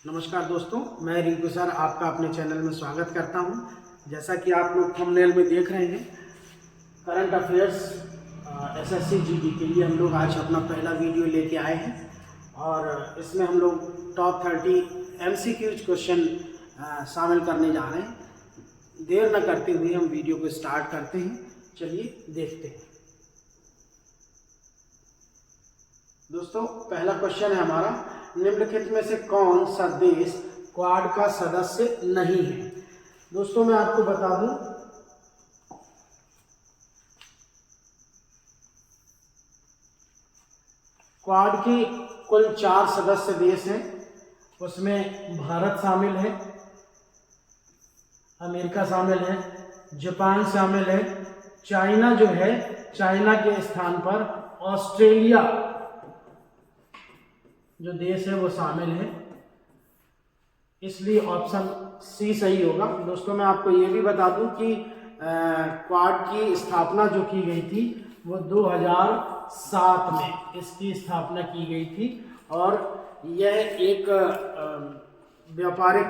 नमस्कार दोस्तों, मैं रिंकू सर आपका अपने चैनल में स्वागत करता हूं। जैसा कि आप लोग थंबनेल में देख रहे हैं, करंट अफेयर्स एसएससी जीडी के लिए हम लोग आज अपना पहला वीडियो लेके आए हैं और इसमें हम लोग टॉप 30 एमसीक्यूज क्वेश्चन शामिल करने जा रहे हैं। देर न करते हुए हम वीडियो को स्टार्ट करते हैं। चलिए देखते हैं। दोस्तों, पहला क्वेश्चन है हमारा, निम्नलिखित में से कौन सा देश क्वाड का सदस्य नहीं है। दोस्तों, मैं आपको बता दूं, क्वाड के कुल 4 सदस्य देश हैं। उसमें भारत शामिल है, अमेरिका शामिल है, जापान शामिल है, चाइना जो है, चाइना के स्थान पर ऑस्ट्रेलिया जो देश है वो शामिल है। इसलिए ऑप्शन सी सही होगा। दोस्तों, मैं आपको ये भी बता दूं कि क्वाड की स्थापना जो की गई थी वो 2007 में इसकी स्थापना की गई थी और यह एक व्यापारिक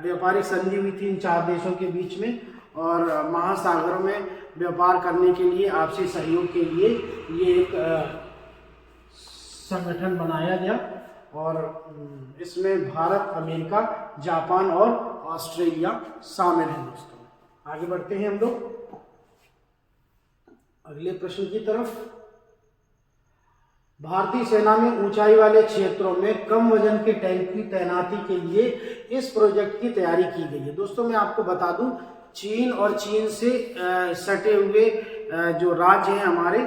व्यापारिक संधि हुई थी इन 4 देशों के बीच में और महासागरों में व्यापार करने के लिए, आपसी सहयोग के लिए ये एक संगठन बनाया गया और इसमें भारत, अमेरिका, जापान और ऑस्ट्रेलिया शामिल है। दोस्तों, आगे बढ़ते हैं हम लोग अगले प्रश्न की तरफ। भारतीय सेना में ऊंचाई वाले क्षेत्रों में कम वजन के टैंक की तैनाती के लिए इस प्रोजेक्ट की तैयारी की गई है। दोस्तों, मैं आपको बता दूं, चीन और चीन से सटे हुए जो राज्य हैं हमारे,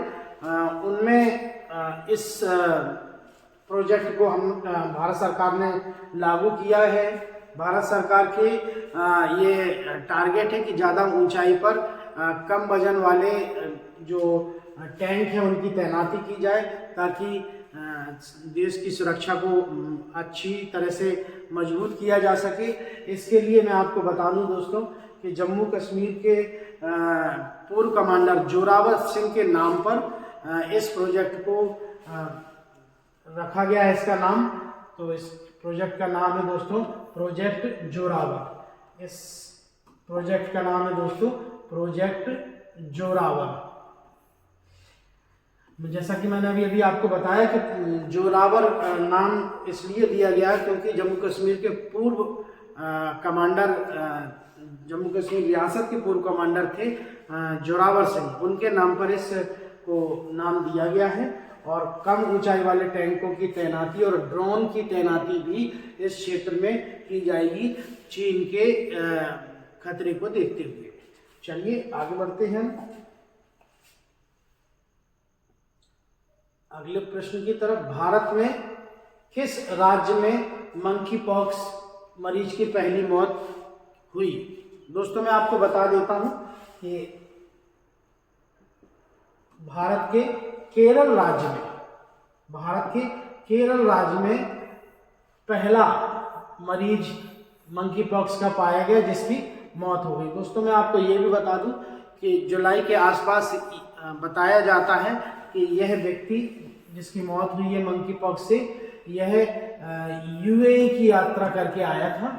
उनमें इस प्रोजेक्ट को हम भारत सरकार ने लागू किया है। भारत सरकार के ये टारगेट है कि ज़्यादा ऊंचाई पर कम वजन वाले जो टैंक हैं उनकी तैनाती की जाए ताकि देश की सुरक्षा को अच्छी तरह से मजबूत किया जा सके। इसके लिए मैं आपको बता दूं दोस्तों कि जम्मू कश्मीर के पूर्व कमांडर जोरावर सिंह के नाम पर इस प्रोजेक्ट को रखा गया है। इसका नाम, तो इस प्रोजेक्ट का नाम है दोस्तों प्रोजेक्ट जोरावर। इस प्रोजेक्ट का नाम है दोस्तों प्रोजेक्ट जोरावर। जैसा कि मैंने अभी आपको बताया कि जोरावर नाम इसलिए दिया गया क्योंकि जम्मू कश्मीर के पूर्व कमांडर, जम्मू कश्मीर रियासत के पूर्व कमांडर थे जोरावर सिंह, उनके नाम पर इस को नाम दिया गया है। और कम ऊंचाई वाले टैंकों की तैनाती और ड्रोन की तैनाती भी इस क्षेत्र में की जाएगी चीन के खतरे को देखते हुए। चलिए आगे बढ़ते हैं अगले प्रश्न की तरफ। भारत में किस राज्य में मंकी पॉक्स मरीज की पहली मौत हुई। दोस्तों, मैं आपको बता देता हूं कि भारत के केरल राज्य में पहला मरीज मंकी पॉक्स का पाया गया जिसकी मौत हो गई। दोस्तों, मैं आपको ये भी बता दूं कि जुलाई के आसपास बताया जाता है कि यह व्यक्ति जिसकी मौत हुई है मंकी पॉक्स से, यह यूएई की यात्रा करके आया था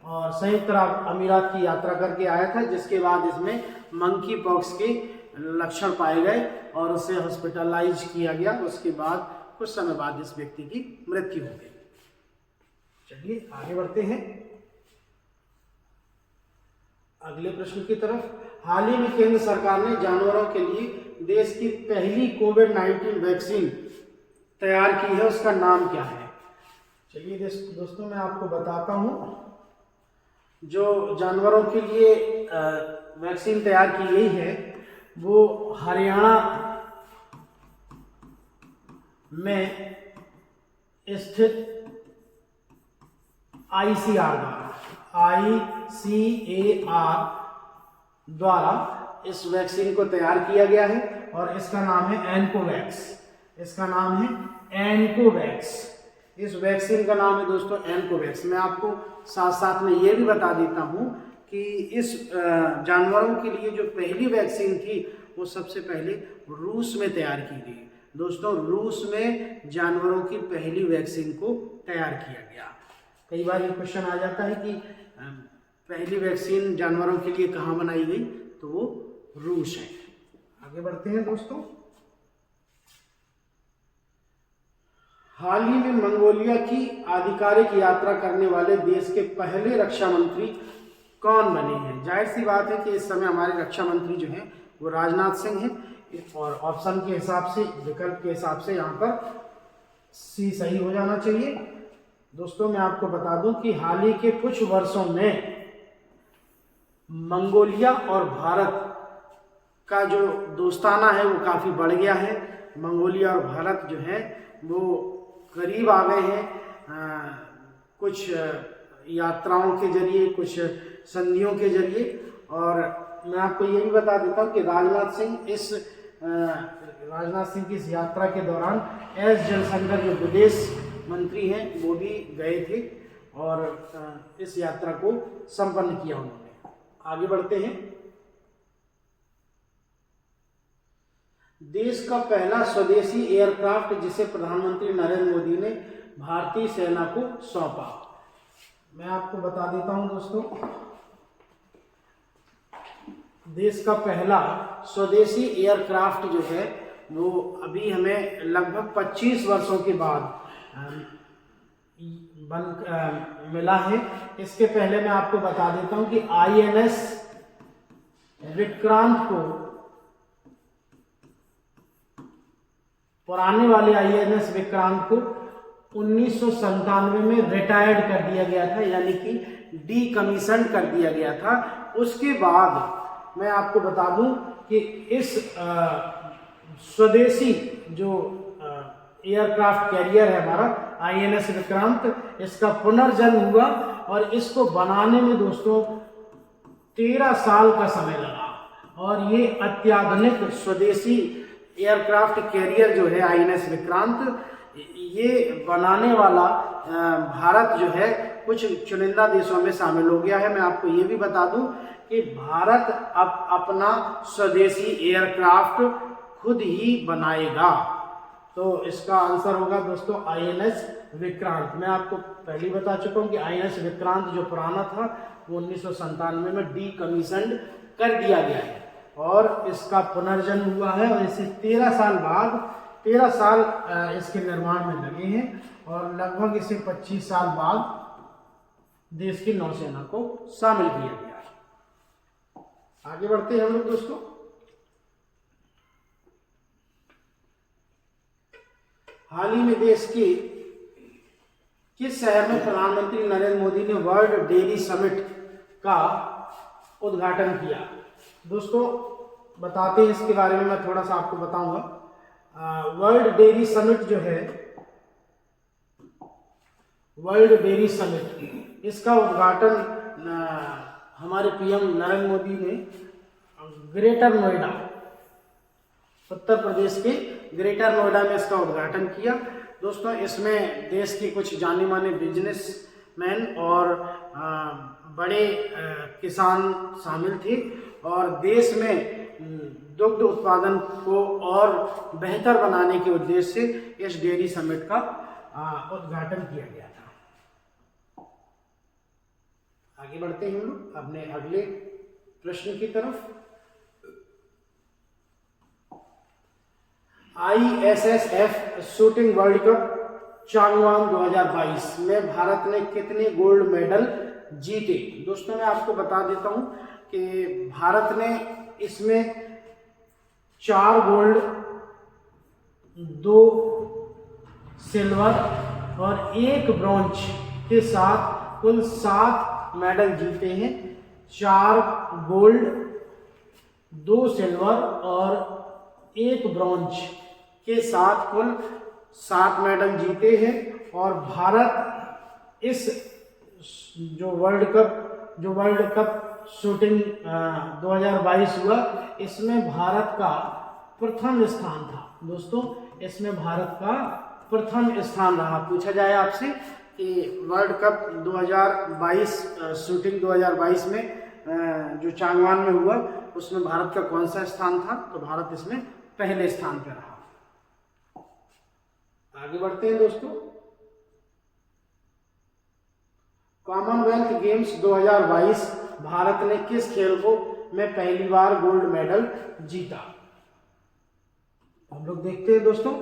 और संयुक्त अरब अमीरात की यात्रा करके आया था, जिसके बाद इसमें मंकी पॉक्स के लक्षण पाए गए और उसे हॉस्पिटलाइज किया गया। उसके बाद कुछ समय बाद इस व्यक्ति की मृत्यु हो गई। चलिए आगे बढ़ते हैं अगले प्रश्न की तरफ। हाल ही में केंद्र सरकार ने जानवरों के लिए देश की पहली कोविड-19 वैक्सीन तैयार की है, उसका नाम क्या है। चलिए दोस्तों, मैं आपको बताता हूं, जो जानवरों के लिए वैक्सीन तैयार की गई है वो हरियाणा में स्थित ICAR द्वारा इस वैक्सीन को तैयार किया गया है और इसका नाम है एनकोवैक्स। इसका नाम है एनकोवैक्स। इस वैक्सीन का नाम है दोस्तों एनकोवैक्स। मैं आपको साथ साथ में ये भी बता देता हूं कि इस जानवरों के लिए जो पहली वैक्सीन थी वो सबसे पहले रूस में तैयार की गई। दोस्तों रूस में जानवरों की पहली वैक्सीन को तैयार किया गया। कई बार ये क्वेश्चन आ जाता है कि पहली वैक्सीन जानवरों के लिए कहाँ बनाई गई, तो वो रूस है। आगे बढ़ते हैं दोस्तों। हाल ही में मंगोलिया की आधिकारिक यात्रा करने वाले देश के पहले रक्षा मंत्री कौन बने हैं? जाहिर सी बात है कि इस समय हमारे रक्षा मंत्री जो हैं वो राजनाथ सिंह हैं, और ऑप्शन के हिसाब से, विकल्प के हिसाब से यहाँ पर सी सही हो जाना चाहिए। दोस्तों मैं आपको बता दूं कि हाल ही के कुछ वर्षों में मंगोलिया और भारत का जो दोस्ताना है वो काफ़ी बढ़ गया है। मंगोलिया और भारत जो है वो करीब आ गए हैं, कुछ यात्राओं के जरिए, कुछ संधियों के जरिए। और मैं आपको ये भी बता देता हूँ कि राजनाथ सिंह की इस यात्रा के दौरान एस जयशंकर जो विदेश मंत्री हैं वो भी गए थे और इस यात्रा को संपन्न किया उन्होंने। आगे बढ़ते हैं। देश का पहला स्वदेशी एयरक्राफ्ट जिसे प्रधानमंत्री नरेंद्र मोदी ने भारतीय सेना को सौंपा, मैं आपको बता देता हूं दोस्तों। देश का पहला स्वदेशी एयरक्राफ्ट जो है वो अभी हमें लगभग 25 वर्षों के बाद मिला है। इसके पहले मैं आपको बता देता हूं कि INS विक्रांत को, पुराने वाले INS विक्रांत को 1997 में रिटायर्ड कर दिया गया था, यानी कि डीकमीशन कर दिया गया था। उसके बाद मैं आपको बता दूं कि इस स्वदेशी जो एयरक्राफ्ट कैरियर है हमारा INS विक्रांत, इसका पुनर्जन्म हुआ और इसको बनाने में दोस्तों 13 साल का समय लगा। और ये अत्याधुनिक स्वदेशी एयरक्राफ्ट कैरियर जो है INS विक्रांत, ये बनाने वाला भारत जो है कुछ चुनिंदा देशों में शामिल हो गया है। मैं आपको ये भी बता दूं कि भारत अब अपना स्वदेशी एयरक्राफ्ट खुद ही बनाएगा। तो इसका आंसर होगा दोस्तों INS विक्रांत। मैं आपको पहले बता चुका हूँ कि INS विक्रांत जो पुराना था वो 1997 में डीकमीशन्ड कर दिया गया है और इसका पुनर्जन्म हुआ है और इसे 13 साल इसके निर्माण में लगे हैं और लगभग इसे 25 साल बाद देश की नौसेना को शामिल किया गया है। आगे बढ़ते हैं हम लोग दोस्तों। हाल ही में देश के किस शहर में प्रधानमंत्री नरेंद्र मोदी ने वर्ल्ड डेयरी समिट का उद्घाटन किया? दोस्तों बताते हैं इसके बारे में, मैं थोड़ा सा आपको बताऊंगा। वर्ल्ड डेयरी समिट जो है, वर्ल्ड डेयरी समिट, इसका उद्घाटन हमारे PM नरेंद्र मोदी ने ग्रेटर नोएडा, उत्तर प्रदेश के ग्रेटर नोएडा में इसका उद्घाटन किया। दोस्तों इसमें देश के कुछ जाने माने बिजनेसमैन और बड़े किसान शामिल थे और देश में दुग्ध उत्पादन को और बेहतर बनाने के उद्देश्य से इस डेयरी समिट का उद्घाटन किया गया था। आगे बढ़ते हैं हम लोग अपने अगले प्रश्न की तरफ। ISSF shooting world cup Changwon 2022 में भारत ने कितने गोल्ड मेडल जीते? दोस्तों मैं आपको बता देता हूं कि भारत ने इसमें 4 गोल्ड, 2 सिल्वर और 1 ब्रॉन्ज के साथ कुल 7 मेडल जीते हैं। 4 गोल्ड, 2 सिल्वर और 1 ब्रॉन्ज के साथ कुल 7 मेडल जीते हैं और भारत इस जो वर्ल्ड कप शूटिंग 2022 हुआ, इसमें भारत का प्रथम स्थान था। दोस्तों इसमें भारत का प्रथम स्थान रहा। पूछा जाए आपसे कि वर्ल्ड कप 2022 शूटिंग 2022 में जो चांगवान में हुआ उसमें भारत का कौन सा स्थान था, तो भारत इसमें पहले स्थान पर रहा। आगे बढ़ते हैं दोस्तों। कॉमनवेल्थ गेम्स 2022 भारत ने किस खेल को में पहली बार गोल्ड मेडल जीता? हम लोग देखते हैं दोस्तों।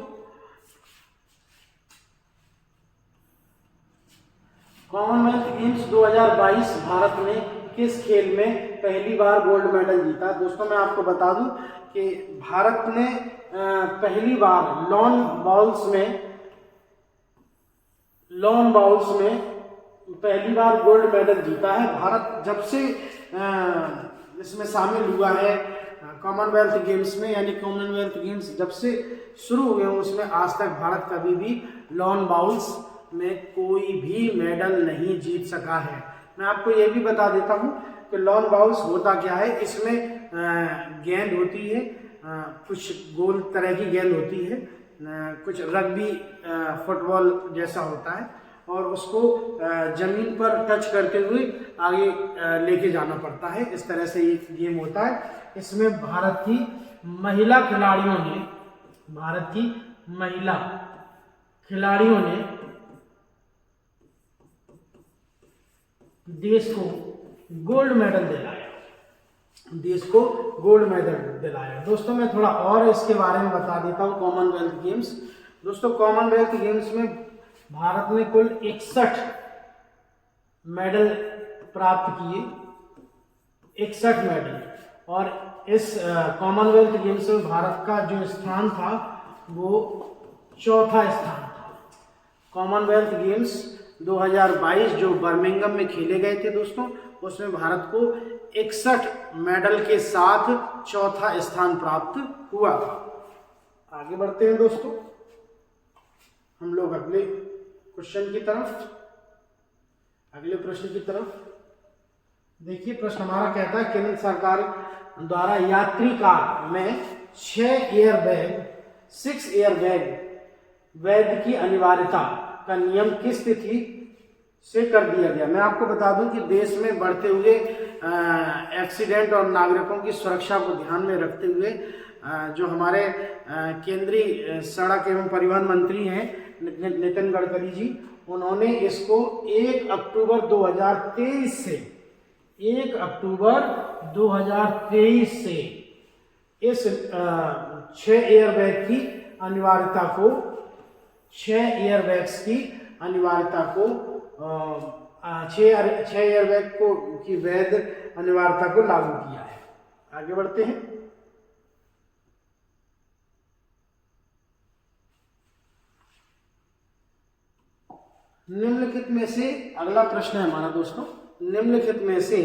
कॉमनवेल्थ गेम्स 2022 भारत ने किस खेल में पहली बार गोल्ड मेडल जीता? दोस्तों मैं आपको बता दूं कि भारत ने पहली बार लॉन बाउल्स में पहली बार गोल्ड मेडल जीता है। भारत जब से इसमें शामिल हुआ है कॉमनवेल्थ गेम्स में, यानी कॉमनवेल्थ गेम्स जब से शुरू हुए हैं उसमें आज तक भारत कभी भी लॉन बाउल्स में कोई भी मेडल नहीं जीत सका है। मैं आपको ये भी बता देता हूँ कि लॉन बाउल्स होता क्या है। इसमें गेंद होती है, कुछ गोल तरह की गेंद होती है, कुछ रग्बी फुटबॉल जैसा होता है, और उसको जमीन पर टच करते हुए आगे लेके जाना पड़ता है। इस तरह से ये गेम होता है। इसमें भारत की महिला खिलाड़ियों ने देश को गोल्ड मेडल दिलाया। दोस्तों मैं थोड़ा और इसके बारे में बता देता हूँ कॉमनवेल्थ गेम्स। दोस्तों कॉमनवेल्थ गेम्स में भारत ने कुल 61 मेडल प्राप्त किए, 61 मेडल। और इस कॉमनवेल्थ गेम्स में भारत का जो स्थान था वो चौथा स्थान था। कॉमनवेल्थ गेम्स 2022 जो बर्मिंघम में खेले गए थे दोस्तों, उसमें भारत को 61 मेडल के साथ चौथा स्थान प्राप्त हुआ था। आगे बढ़ते हैं दोस्तों हम लोग अगले प्रश्न की तरफ। देखिए प्रश्न हमारा कहता है केंद्र सरकार द्वारा यात्री कार में 6 एयरबैग वैध की अनिवार्यता का नियम किस तिथि से कर दिया गया? मैं आपको बता दूं कि देश में बढ़ते हुए एक्सीडेंट और नागरिकों की सुरक्षा को ध्यान में रखते हुए जो हमारे केंद्रीय सड़क एवं परिवहन मंत्री हैं नितिन गडकरी जी, उन्होंने इसको 1 अक्टूबर 2023 से इस 6 एयरबैग्स की अनिवार्यता को 6 एयरबैग की वैध अनिवार्यता को लागू किया है। आगे बढ़ते हैं। निम्नलिखित में से अगला प्रश्न है हमारा दोस्तों, निम्नलिखित में से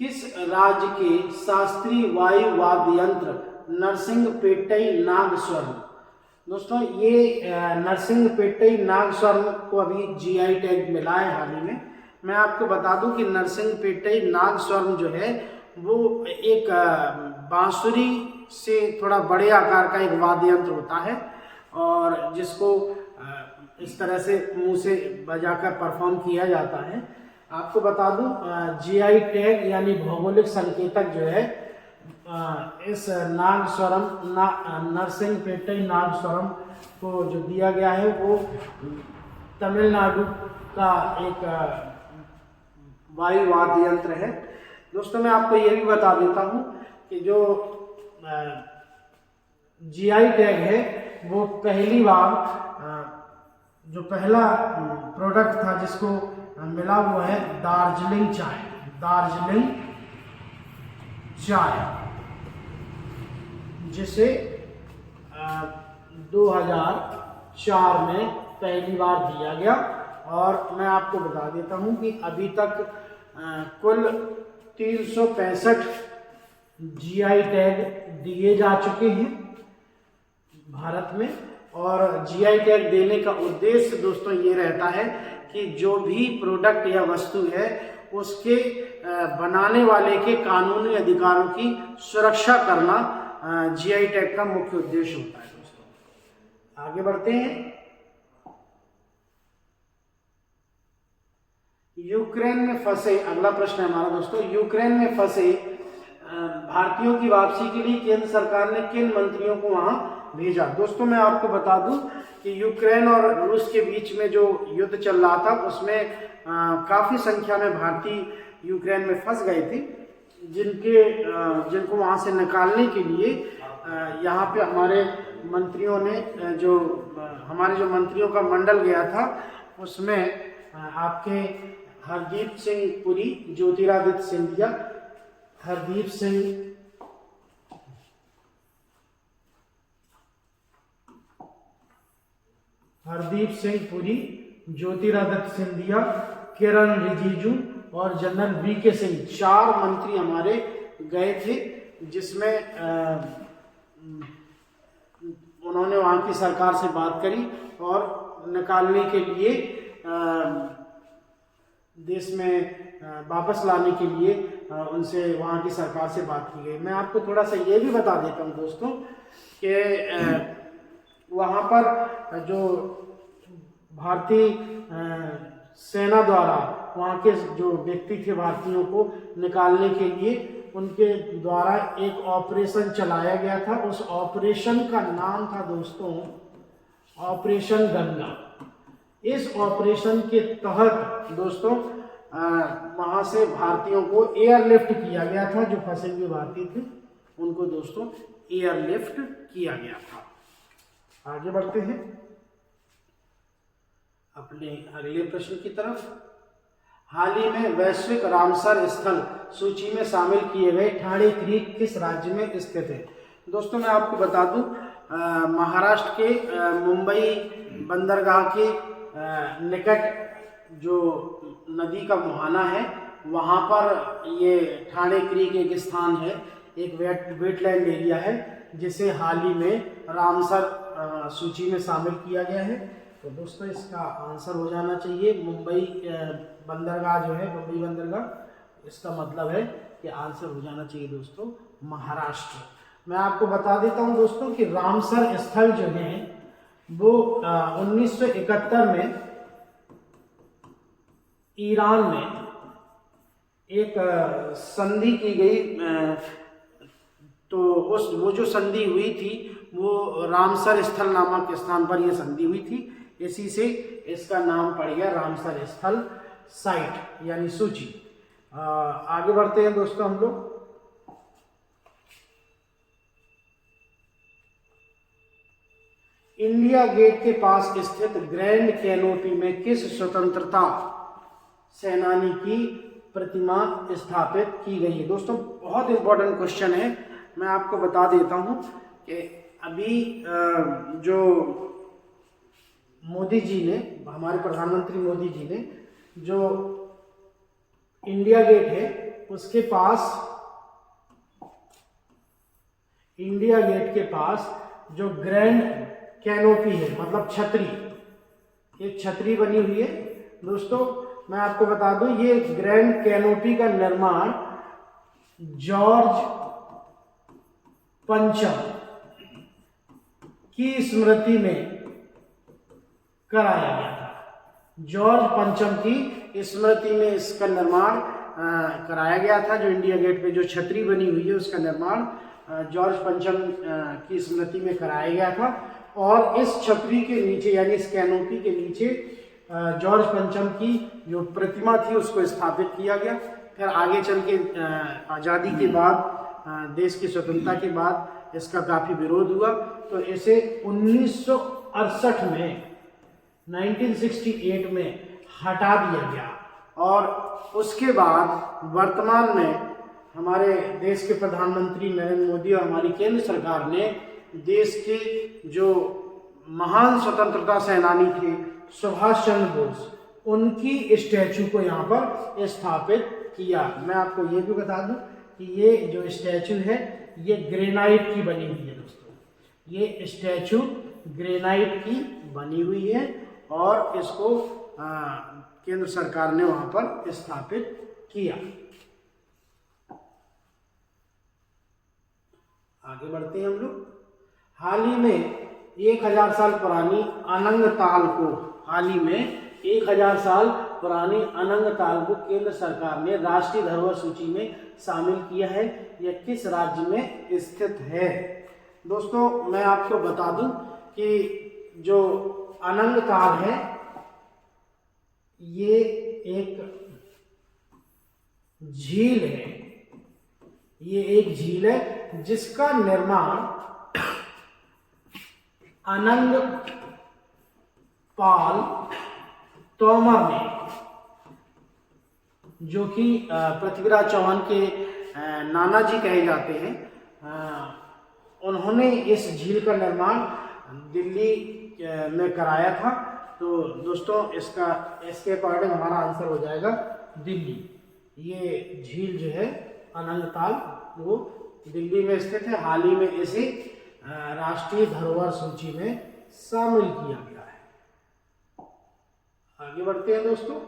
किस राज्य के शास्त्रीय वायु वाद्य यंत्र नरसिंहपेट्टई नागस्वरम? दोस्तों ये नरसिंहपेट्टई नागस्वरम को अभी जीआई टैग मिला है हाल ही में। मैं आपको बता दूं कि नरसिंहपेट्टई नागस्वरम जो है वो एक बांसुरी से थोड़ा बड़े आकार का एक वाद्य यंत्र होता है, और जिसको इस तरह से मुंह से बजाकर परफॉर्म किया जाता है। आपको बता दूं जीआई टैग यानी भौगोलिक संकेतक जो है इस नरसिंहपेट्टई नागस्वरम को जो दिया गया है वो तमिलनाडु का एक वायु वाद्य यंत्र है। दोस्तों मैं आपको ये भी बता देता हूँ कि जो जीआई टैग है वो पहली बार जो पहला प्रोडक्ट था जिसको मिला वो है दार्जिलिंग चाय, जिसे 2004 में पहली बार दिया गया। और मैं आपको बता देता हूं कि अभी तक कुल 365 जीआई टैग दिए जा चुके हैं भारत में। और जीआई टैग देने का उद्देश्य दोस्तों ये रहता है कि जो भी प्रोडक्ट या वस्तु है उसके बनाने वाले के कानूनी अधिकारों की सुरक्षा करना जीआई टैग का मुख्य उद्देश्य होता है। दोस्तों आगे बढ़ते हैं। यूक्रेन में फंसे, अगला प्रश्न है हमारा दोस्तों, यूक्रेन में फंसे भारतीयों की वापसी के लिए केंद्र सरकार ने किन मंत्रियों को वहां भेजा। दोस्तों मैं आपको बता दूं कि यूक्रेन और रूस के बीच में जो युद्ध चल रहा था उसमें काफ़ी संख्या में भारतीय यूक्रेन में फंस गए थे, जिनको वहाँ से निकालने के लिए यहाँ पे हमारे मंत्रियों ने हमारे जो मंत्रियों का मंडल गया था उसमें आपके हरदीप सिंह पुरी, ज्योतिरादित्य सिंधिया, हरदीप सिंह पुरी, ज्योतिरादित्य सिंधिया, किरण रिजिजू और जनरल वीके सिंह, 4 मंत्री हमारे गए थे, जिसमें उन्होंने वहाँ की सरकार से बात करी और निकालने के लिए देश में वापस लाने के लिए उनसे वहाँ की सरकार से बात की गई। मैं आपको थोड़ा सा ये भी बता देता हूँ दोस्तों कि वहाँ पर जो भारतीय सेना द्वारा वहाँ के जो व्यक्ति थे भारतीयों को निकालने के लिए, उनके द्वारा एक ऑपरेशन चलाया गया था। उस ऑपरेशन का नाम था दोस्तों ऑपरेशन गंगा। इस ऑपरेशन के तहत दोस्तों वहाँ से भारतीयों को एयरलिफ्ट किया गया था, जो फंसे हुए भारतीय थे उनको दोस्तों एयरलिफ्ट किया गया था। आगे बढ़ते हैं अपने अगले प्रश्न की तरफ। हाल ही में वैश्विक रामसर स्थल सूची में शामिल किए गए ठाणे क्रीक किस राज्य में स्थित है? दोस्तों मैं आपको बता दूं महाराष्ट्र के मुंबई बंदरगाह के निकट जो नदी का मुहाना है वहाँ पर ये ठाणे क्रीक एक स्थान है, एक वेटलैंड एरिया है, जिसे हाल ही में रामसर सूची में शामिल किया गया है। तो दोस्तों इसका आंसर हो जाना चाहिए मुंबई बंदरगाह जो है, मुंबई बंदरगाह, इसका मतलब है कि आंसर हो जाना चाहिए दोस्तों महाराष्ट्र। मैं आपको बता देता हूं दोस्तों कि रामसर स्थल जो है वो 1971 में ईरान में एक संधि की गई, तो वो जो संधि हुई थी वो रामसर स्थल नामक स्थान पर यह संधि हुई थी, इसी से इसका नाम पड़ गया रामसर स्थल साइट यानी सूची। आगे बढ़ते हैं दोस्तों हम लोग। इंडिया गेट के पास स्थित ग्रैंड कैनोपी में किस स्वतंत्रता सेनानी की प्रतिमा स्थापित की गई है? दोस्तों बहुत इंपॉर्टेंट क्वेश्चन है, मैं आपको बता देता हूं कि अभी जो मोदी जी ने, हमारे प्रधानमंत्री मोदी जी ने जो इंडिया गेट है उसके पास, इंडिया गेट के पास जो ग्रैंड कैनोपी है मतलब छतरी, एक छतरी बनी हुई है दोस्तों। मैं आपको बता दूं ये ग्रैंड कैनोपी का निर्माण जॉर्ज पंचम की स्मृति में कराया गया था। जॉर्ज पंचम की स्मृति में इसका निर्माण कराया गया था। जो इंडिया गेट पे जो छतरी बनी हुई है उसका निर्माण जॉर्ज पंचम की स्मृति में कराया गया था, और इस छतरी के नीचे यानी इस कैनोपी के नीचे जॉर्ज पंचम की जो प्रतिमा थी उसको स्थापित किया गया। फिर आगे चल के आज़ादी के बाद, देश की स्वतंत्रता के बाद इसका काफ़ी विरोध हुआ, तो इसे 1968 में 1968 में हटा दिया गया, और उसके बाद वर्तमान में हमारे देश के प्रधानमंत्री नरेंद्र मोदी और हमारी केंद्र सरकार ने देश के जो महान स्वतंत्रता सेनानी थे सुभाष चंद्र बोस, उनकी स्टैचू को यहाँ पर स्थापित किया। मैं आपको ये भी बता दूं कि ये जो स्टैचू है ये ग्रेनाइट की बनी हुई है दोस्तों, ये स्टैचू ग्रेनाइट की बनी हुई है और इसको केंद्र सरकार ने वहाँ पर स्थापित किया। आगे बढ़ते हैं हम लोग। हाल ही में 1000 साल पुरानी अनंग ताल को, हाल ही में 1000 साल पुरानी अनंग ताल को केंद्र सरकार ने राष्ट्रीय धरोहर सूची में शामिल किया है। यह किस राज्य में स्थित है? दोस्तों मैं आपको बता दूं कि जो अनंग ताल है ये एक झील है, ये एक झील है जिसका निर्माण अनंग पाल तोमर ने, जो कि पृथ्वीराज चौहान के नाना जी कहे जाते हैं, उन्होंने इस झील का निर्माण दिल्ली में कराया था। तो दोस्तों इसके अकॉर्डिंग हमारा आंसर हो जाएगा दिल्ली। ये झील जो है अनंगताल वो दिल्ली में स्थित है। हाल ही में इसे राष्ट्रीय धरोहर सूची में शामिल किया गया है। आगे बढ़ते हैं दोस्तों।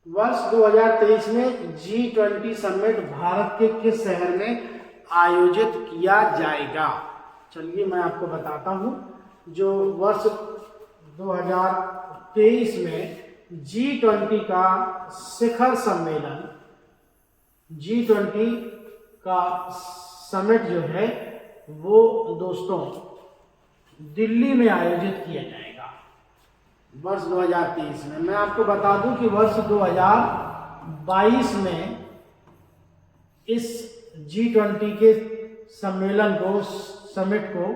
वर्ष 2023 में G20 समिट भारत के किस शहर में आयोजित किया जाएगा? चलिए मैं आपको बताता हूं। जो वर्ष 2023 में G20 का शिखर सम्मेलन, G20 का समिट जो है वो दोस्तों दिल्ली में आयोजित किया जाएगा वर्ष 2023 में। मैं आपको बता दूं कि वर्ष 2022 में इस G20 के सम्मेलन को, समिट को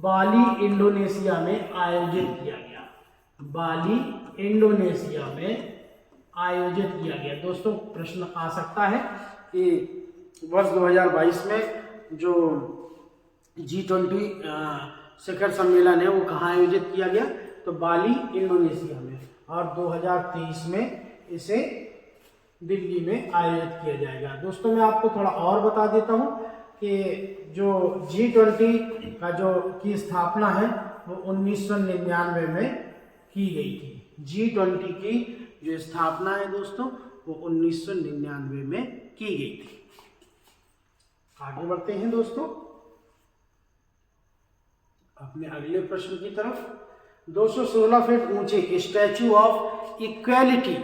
बाली इंडोनेशिया में आयोजित किया गया। बाली इंडोनेशिया में आयोजित किया गया। दोस्तों प्रश्न आ सकता है कि वर्ष 2022 में जो G20 शिखर सम्मेलन है वो कहाँ आयोजित किया गया? तो बाली इंडोनेशिया में। और 2023 में इसे दिल्ली में आयोजित किया जाएगा। दोस्तों मैं आपको थोड़ा और बता देता हूँ कि जो G20 का जो की स्थापना है वो 1999 में की गई थी। G20 की जो स्थापना है दोस्तों वो 1999 में की गई थी। आगे बढ़ते हैं दोस्तों अपने अगले प्रश्न की तरफ। 216 फीट ऊंचे स्टैचू ऑफ इक्वेलिटी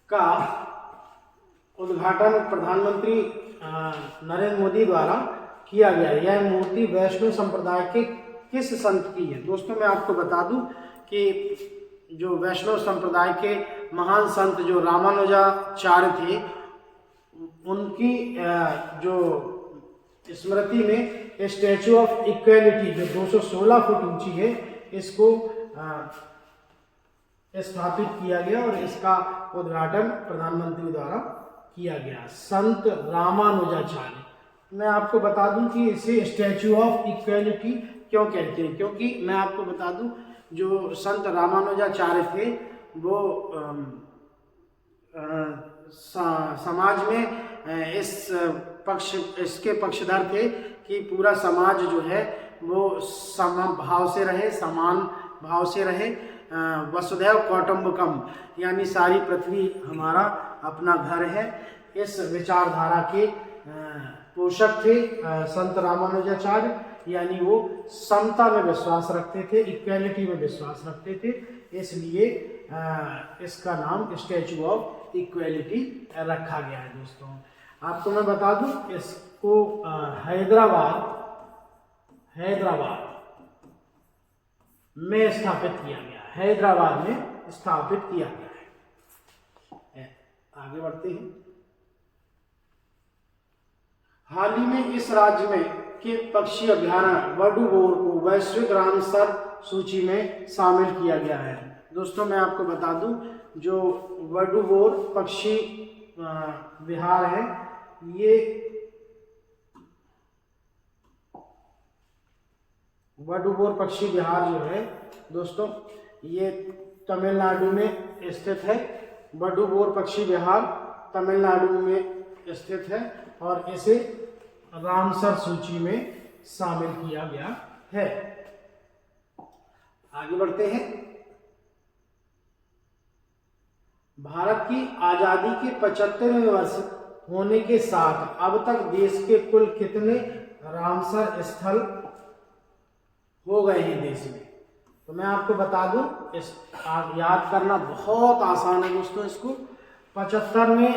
का उद्घाटन प्रधानमंत्री नरेंद्र मोदी द्वारा किया गया। यह मूर्ति वैष्णव संप्रदाय के किस संत की है? दोस्तों मैं आपको बता दूं कि जो वैष्णव संप्रदाय के महान संत जो रामानुजाचार्य थे, उनकी जो स्मृति में स्टैचू ऑफ इक्वेलिटी जो 216 फुट ऊंची है, इसको स्थापित किया गया और इसका उद्घाटन प्रधानमंत्री द्वारा किया गया। संत रामानुजाचार्य। मैं आपको बता दूं कि इसे स्टैचू ऑफ इक्वेलिटी क्यों कहते हैं, क्योंकि मैं आपको बता दूं जो संत रामानुजाचार्य थे वो समाज में इसके पक्षधर थे कि पूरा समाज जो है वो समभाव से रहे, समान भाव से रहे। वसुधैव कौटुंबकम यानी सारी पृथ्वी हमारा अपना घर है। इस विचारधारा के पोषक थे संत रामानुजाचार्य, यानी वो समता में विश्वास रखते थे, इक्वेलिटी में विश्वास रखते थे। इसलिए इसका नाम स्टैचू ऑफ इक्वेलिटी रखा गया है। दोस्तों आपको मैं बता दूं इसको हैदराबाद में स्थापित किया गया। हैदराबाद में स्थापित किया गया है। आगे बढ़ते हैं। हाल ही में इस राज्य में के पक्षी अभ्यारण्य वडुवोर को वैश्विक रामसर सूची में शामिल किया गया है। दोस्तों मैं आपको बता दूं जो वडुवोर पक्षी विहार है, ये वडुवोर पक्षी विहार जो है दोस्तों ये तमिलनाडु में स्थित है। वडुवोर पक्षी विहार तमिलनाडु में स्थित है और इसे रामसर सूची में शामिल किया गया है। आगे बढ़ते हैं। भारत की आजादी के 75वें वर्ष होने के साथ अब तक देश के कुल कितने रामसर स्थल हो गए हैं देश में? तो मैं आपको बता दूं, इस याद करना बहुत आसान है दोस्तों। इसको 75वें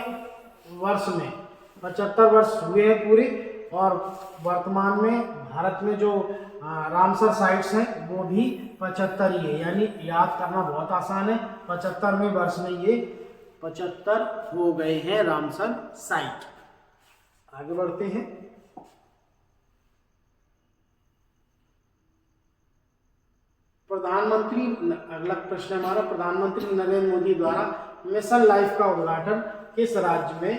वर्ष में 75 वर्ष हुए हैं पूरे। और वर्तमान में भारत में जो रामसर साइट्स हैं वो भी 75 ही है, यानी याद करना बहुत आसान है। 75वें वर्ष में ये 75 हो गए हैं रामसर साइट। आगे बढ़ते हैं। प्रधानमंत्री, अगला प्रश्न हमारा, प्रधानमंत्री नरेंद्र मोदी द्वारा मिशन लाइफ का उद्घाटन किस राज्य में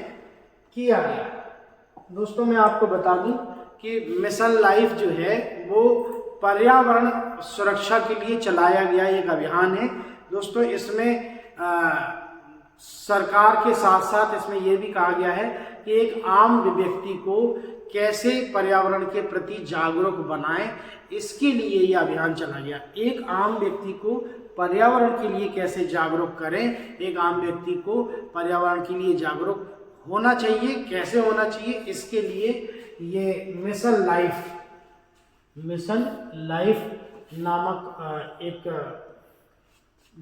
किया गया? दोस्तों मैं आपको बता दूं कि मिशन लाइफ जो है वो पर्यावरण सुरक्षा के लिए चलाया गया एक अभियान है। दोस्तों इसमें सरकार के साथ साथ इसमें यह भी कहा गया है कि एक आम व्यक्ति को कैसे पर्यावरण के प्रति जागरूक बनाएं, इसके लिए यह अभियान चला गया। एक आम व्यक्ति को पर्यावरण के लिए कैसे जागरूक करें, एक आम व्यक्ति को पर्यावरण के लिए जागरूक होना चाहिए, कैसे होना चाहिए, इसके लिए ये मिशन लाइफ नामक एक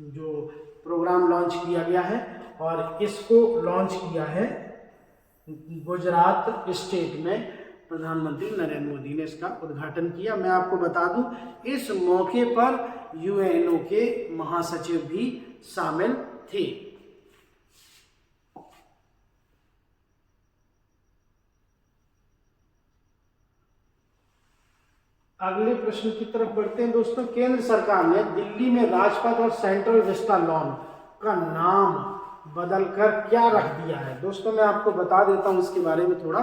जो प्रोग्राम लॉन्च किया गया है और इसको लॉन्च किया है गुजरात स्टेट में। प्रधानमंत्री नरेंद्र मोदी ने इसका उद्घाटन किया। मैं आपको बता दूं इस मौके पर यूएनओ के महासचिव भी शामिल थे। अगले प्रश्न की तरफ बढ़ते हैं दोस्तों। केंद्र सरकार ने दिल्ली में राजपथ और सेंट्रल विस्टा लॉन का नाम बदलकर क्या रख दिया है? दोस्तों मैं आपको बता देता हूं इसके बारे में थोड़ा।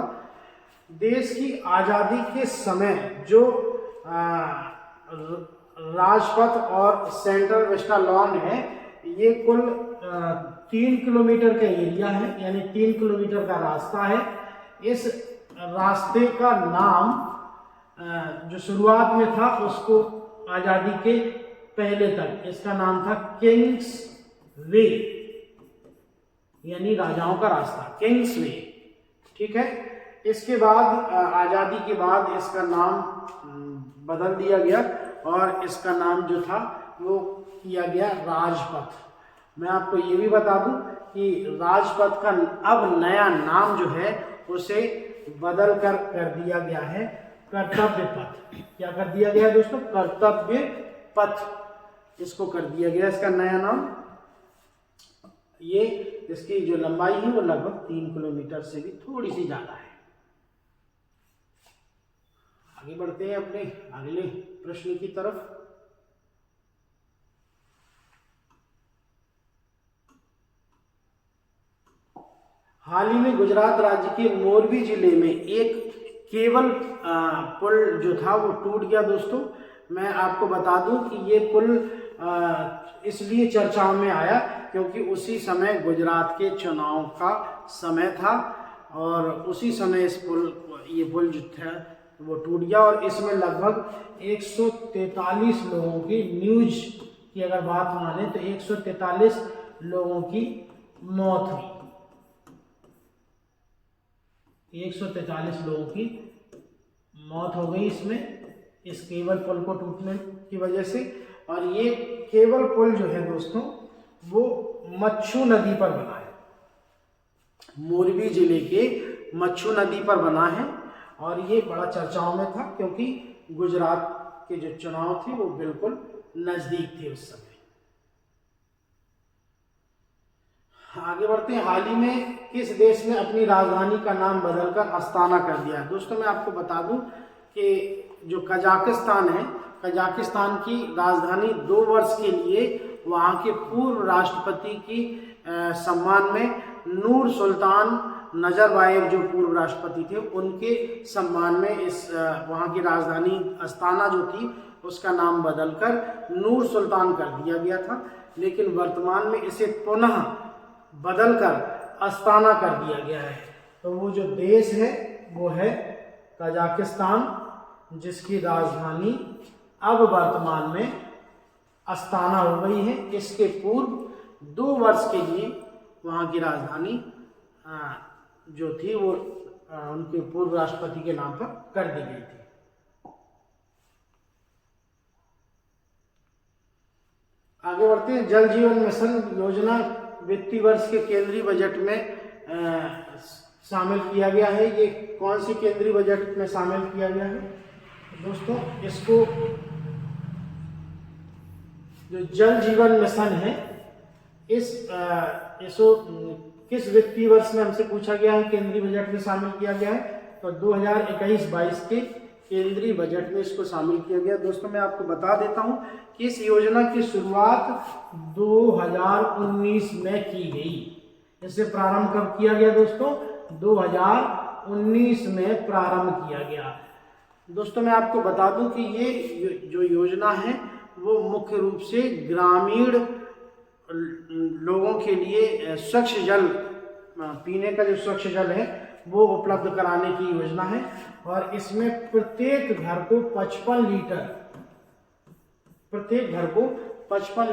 देश की आज़ादी के समय जो राजपथ और सेंट्रल विस्टा लॉन है ये कुल 3 किलोमीटर का एरिया है, यानी 3 किलोमीटर का रास्ता है। इस रास्ते का नाम जो शुरुआत में था उसको आज़ादी के पहले तक इसका नाम था किंग्स वे, यानी राजाओं का रास्ता, किंग्स वे। ठीक है। इसके बाद आज़ादी के बाद इसका नाम बदल दिया गया और इसका नाम जो था वो किया गया राजपथ। मैं आपको ये भी बता दूं कि राजपथ का अब नया नाम जो है उसे बदल कर दिया गया है कर्तव्य पथ। क्या कर दिया गया है दोस्तों? कर्तव्य पथ इसको कर दिया गया, इसका नया नाम। ये इसकी जो लंबाई है वो लगभग 3 किलोमीटर से भी थोड़ी सी ज्यादा है। आगे बढ़ते हैं अपने अगले प्रश्न की तरफ। हाल ही में गुजरात राज्य के मोरबी जिले में एक केबल पुल जो था वो टूट गया। दोस्तों मैं आपको बता दूं कि ये पुल इसलिए चर्चाओं में आया क्योंकि उसी समय गुजरात के चुनाव का समय था और उसी समय ये पुल जो था वो टूट गया और इसमें लगभग 143 लोगों की, न्यूज की अगर बात माने तो 143 लोगों की मौत हुई। 143 लोगों की मौत हो गई इसमें, इस केबल पुल को टूटने की वजह से। और ये केबल पुल जो है दोस्तों वो मच्छू नदी पर बना है, मोरबी जिले के मच्छू नदी पर बना है और ये बड़ा चर्चाओं में था क्योंकि गुजरात के जो चुनाव थे वो बिल्कुल नजदीक थे उस समय। आगे बढ़ते हैं। हाल ही में किस देश ने अपनी राजधानी का नाम बदलकर अस्ताना कर दिया है? दोस्तों मैं आपको बता दूं कि जो कजाकिस्तान है, कजाकिस्तान की राजधानी 2 वर्ष के लिए वहां के पूर्व राष्ट्रपति की सम्मान में नूर सुल्तान नजरबायेव जो पूर्व राष्ट्रपति थे उनके सम्मान में इस वहां की राजधानी अस्ताना जो थी उसका नाम बदलकर नूर सुल्तान कर दिया गया था, लेकिन वर्तमान में इसे पुनः बदलकर अस्ताना कर दिया गया है। तो वो जो देश है वो है कजाकिस्तान, जिसकी राजधानी अब वर्तमान में अस्ताना हो गई है। इसके पूर्व 2 वर्ष के लिए वहाँ की राजधानी जो थी वो उनके पूर्व राष्ट्रपति के नाम पर कर दी गई थी। आगे बढ़ते हैं। जल जीवन मिशन योजना वित्तीय वर्ष के केंद्रीय बजट में शामिल किया गया है। ये कौन सी केंद्रीय बजट में शामिल किया गया है दोस्तों? इसको जो जल जीवन मिशन है, इसको किस वित्तीय वर्ष में हमसे पूछा गया है केंद्रीय बजट में शामिल किया गया है? तो 2021-22 के केंद्रीय बजट में इसको शामिल किया गया। दोस्तों मैं आपको बता देता हूं कि इस योजना की शुरुआत 2019 में की गई। इसे प्रारंभ कब किया गया दोस्तों? 2019 में प्रारंभ किया गया। दोस्तों मैं आपको बता दूं कि ये जो योजना है वो मुख्य रूप से ग्रामीण लोगों के लिए स्वच्छ जल, पीने का जो स्वच्छ जल है वो उपलब्ध कराने की योजना है। और इसमें प्रत्येक घर को 55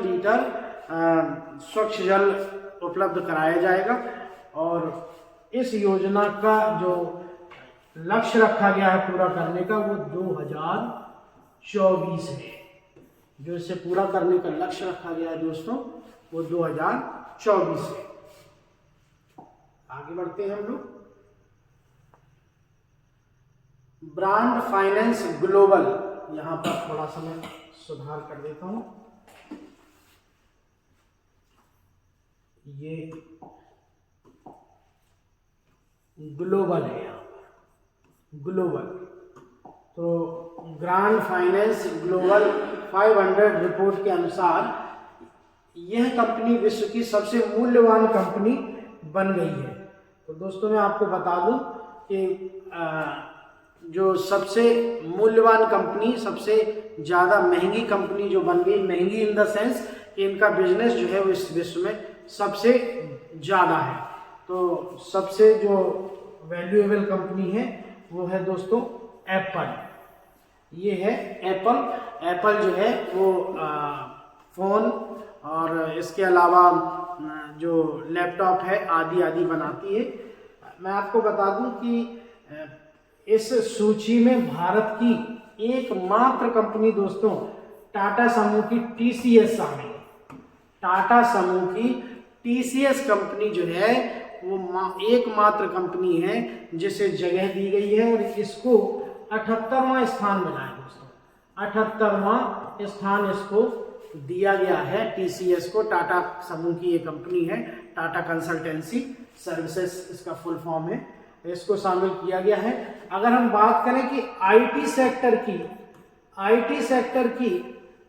लीटर स्वच्छ जल उपलब्ध कराया जाएगा। और इस योजना का जो लक्ष्य रखा गया है पूरा करने का वो 2024 है। जो इसे पूरा करने का लक्ष्य रखा गया है दोस्तों वो 2024 है। आगे बढ़ते हैं हम लोग। ब्रांड फाइनेंस ग्लोबल, यहां पर थोड़ा सा मैं सुधार कर देता हूं। ये ग्लोबल है, यहाँ पर ग्लोबल। तो ग्रांड फाइनेंस ग्लोबल 500 रिपोर्ट के अनुसार यह कंपनी विश्व की सबसे मूल्यवान कंपनी बन गई है। तो दोस्तों मैं आपको बता दूं कि जो सबसे मूल्यवान कंपनी, सबसे ज़्यादा महंगी कंपनी जो बन गई, महंगी इन द सेंस कि इनका बिजनेस जो है वो इस विश्व में सबसे ज़्यादा है। तो सबसे जो वैल्यूएबल कंपनी है वो है दोस्तों एप्पल। ये है एप्पल। एप्पल जो है वो फ़ोन और इसके अलावा जो लैपटॉप है आदि बनाती है। मैं आपको बता दूं कि इस सूची में भारत की एकमात्र कंपनी दोस्तों टाटा समूह की TCS शामिल है। टाटा समूह की TCS कंपनी जो है वो एकमात्र कंपनी है जिसे जगह दी गई है और इसको 78वां स्थान मिला है दोस्तों। 78वां स्थान इसको दिया गया है TCS को। टाटा समूह की ये कंपनी है, टाटा कंसल्टेंसी सर्विसेज इसका फुल फॉर्म है। इसको शामिल किया गया है। अगर हम बात करें कि IT सेक्टर की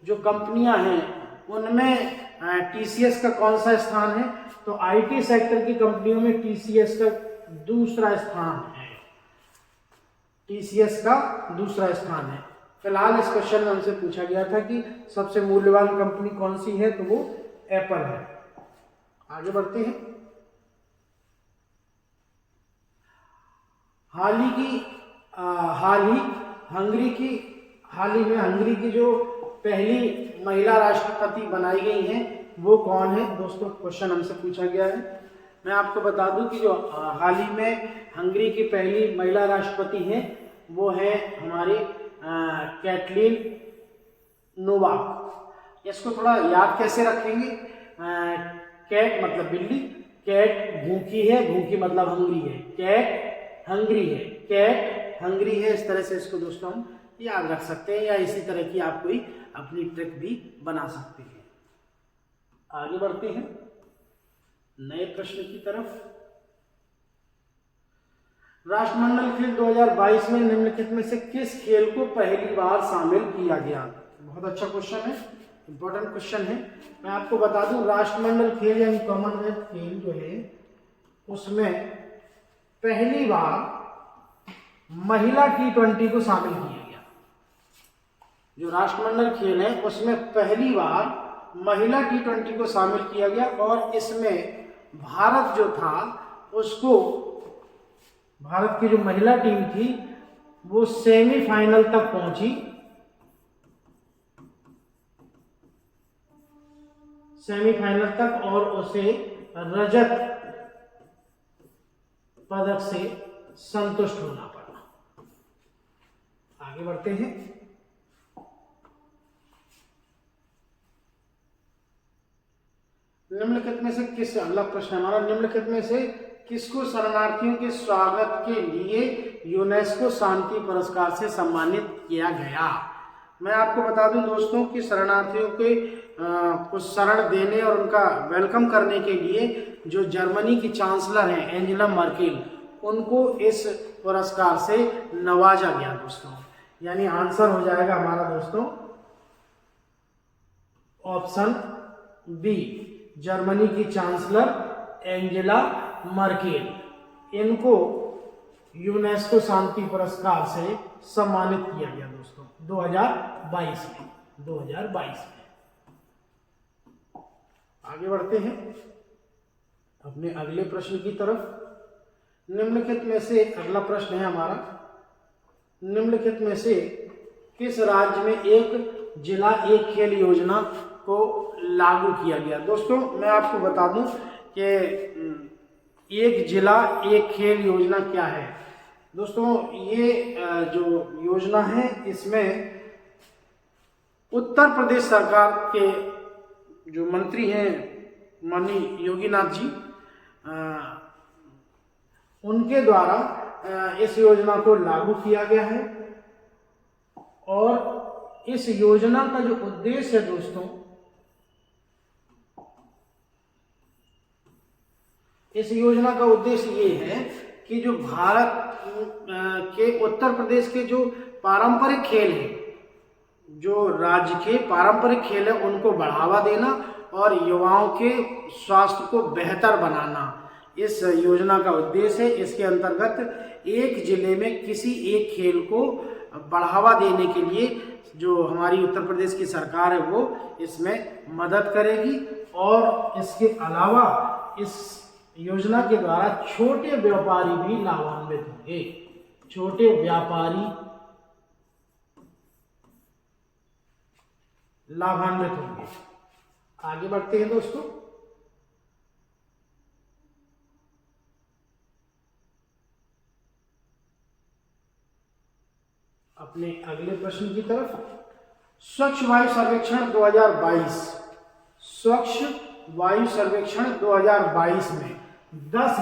जो कंपनियां हैं उनमें TCS का कौन सा स्थान है? तो IT सेक्टर की कंपनियों में TCS का दूसरा स्थान है। TCS का दूसरा स्थान है। फिलहाल इस क्वेश्चन में हमसे पूछा गया था कि सबसे मूल्यवान कंपनी कौन सी है, तो वो एप्पल है। आगे बढ़ते हैं। हाल ही में हंगरी की जो पहली महिला राष्ट्रपति बनाई गई हैं वो कौन है दोस्तों? क्वेश्चन हमसे पूछा गया है। मैं आपको बता दूं कि जो हाल ही में हंगरी की पहली महिला राष्ट्रपति हैं वो है हमारी कैटलीन नोवाक। इसको थोड़ा याद कैसे रखेंगे? कैट मतलब बिल्ली, कैट भूखी है, भूखी मतलब हंगरी है, कैट हंगरी है, कैट हंगरी है। इस तरह से इसको दोस्तों हम याद रख सकते हैं या इसी तरह की आप कोई अपनी ट्रिक भी बना सकते हैं। आगे बढ़ते हैं नए प्रश्न की तरफ। राष्ट्रमंडल खेल 2022 में निम्नलिखित में से किस खेल को पहली बार शामिल किया गया? बहुत अच्छा क्वेश्चन है, इंपॉर्टेंट क्वेश्चन है। मैं आपको बता दूं राष्ट्रमंडल खेल यानी कॉमनवेल्थ खेल जो है उसमें पहली बार महिला T20 को शामिल किया गया। जो राष्ट्रमंडल खेल है उसमें पहली बार महिला T20 को शामिल किया गया और इसमें भारत जो था उसको, भारत की जो महिला टीम थी वो सेमीफाइनल तक पहुंची। सेमीफाइनल तक और उसे रजत पदक से संतुष्ट होना पड़ा। आगे बढ़ते हैं। निम्नलिखित में से किस, अगला प्रश्न हमारा, निम्नलिखित में से किसको शरणार्थियों के स्वागत के लिए यूनेस्को शांति पुरस्कार से सम्मानित किया गया। मैं आपको बता दूं दोस्तों कि शरणार्थियों के को शरण देने और उनका वेलकम करने के लिए जो जर्मनी की चांसलर हैं एंजेला मर्केल, उनको इस पुरस्कार से नवाजा गया दोस्तों। यानी आंसर हो जाएगा हमारा दोस्तों ऑप्शन बी, जर्मनी की चांसलर एंजेला मर्केल, इनको यूनेस्को शांति पुरस्कार से सम्मानित किया गया दोस्तों 2022 में। आगे बढ़ते हैं अपने अगले प्रश्न की तरफ। निम्नलिखित में से अगला प्रश्न है हमारा, निम्नलिखित में से किस राज्य में एक जिला एक खेल योजना को लागू किया गया। दोस्तों मैं आपको बता दूं कि एक जिला एक खेल योजना क्या है। दोस्तों ये जो योजना है इसमें उत्तर प्रदेश सरकार के जो मंत्री हैं माननीय योगीनाथ जी, उनके द्वारा इस योजना को लागू किया गया है। और इस योजना का जो उद्देश्य है दोस्तों, इस योजना का उद्देश्य ये है कि जो भारत के उत्तर प्रदेश के जो पारंपरिक खेल है, जो राज्य के पारंपरिक खेल है, उनको बढ़ावा देना और युवाओं के स्वास्थ्य को बेहतर बनाना इस योजना का उद्देश्य है। इसके अंतर्गत एक जिले में किसी एक खेल को बढ़ावा देने के लिए जो हमारी उत्तर प्रदेश की सरकार है वो इसमें मदद करेगी। और इसके अलावा इस योजना के द्वारा छोटे व्यापारी भी लाभान्वित होंगे, छोटे व्यापारी लाभान्वित होंगे। आगे बढ़ते हैं दोस्तों। अपने अगले प्रश्न की तरफ। स्वच्छ वायु सर्वेक्षण 2022, स्वच्छ वायु सर्वेक्षण 2022 में 10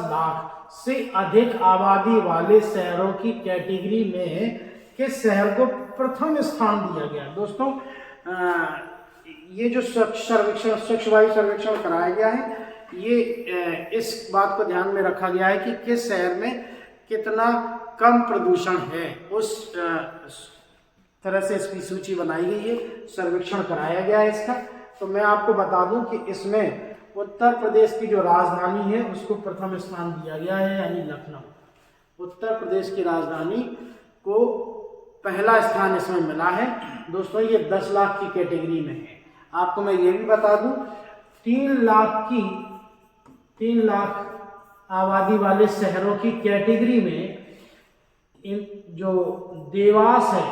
लाख से अधिक आबादी वाले शहरों की कैटेगरी में किस शहर को प्रथम स्थान दिया गया। दोस्तों ये जो स्वच्छ वायु सर्वेक्षण कराया गया है, ये इस बात को ध्यान में रखा गया है कि किस शहर में कितना कम प्रदूषण है, उस तरह से इसकी सूची बनाई गई है, सर्वेक्षण कराया गया है इसका। तो मैं आपको बता दूं कि इसमें उत्तर प्रदेश की जो राजधानी है उसको प्रथम स्थान दिया गया है, यानी लखनऊ। उत्तर प्रदेश की राजधानी को पहला स्थान इसमें मिला है दोस्तों। ये 10 लाख की कैटेगरी में है। आपको मैं ये भी बता दूं 3 लाख आबादी वाले शहरों की कैटेगरी में इन जो देवास है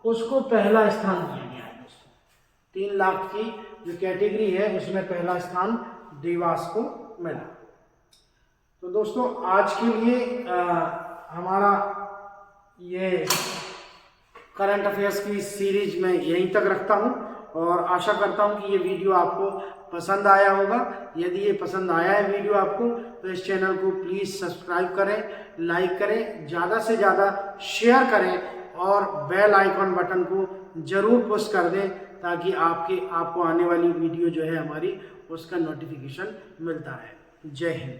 उसको पहला स्थान दिया गया है दोस्तों। 3 लाख की जो कैटेगरी है उसमें पहला स्थान देवास को मिला। तो दोस्तों आज के लिए हमारा ये करंट अफेयर्स की सीरीज में यहीं तक रखता हूं और आशा करता हूं कि ये वीडियो आपको पसंद आया होगा। यदि ये पसंद आया है वीडियो आपको, तो इस चैनल को प्लीज़ सब्सक्राइब करें, लाइक करें, ज़्यादा से ज़्यादा शेयर करें और बेल आइकॉन बटन को ज़रूर पुश कर दें ताकि आपको आने वाली वीडियो जो है हमारी उसका नोटिफिकेशन मिलता है। जय हिंद।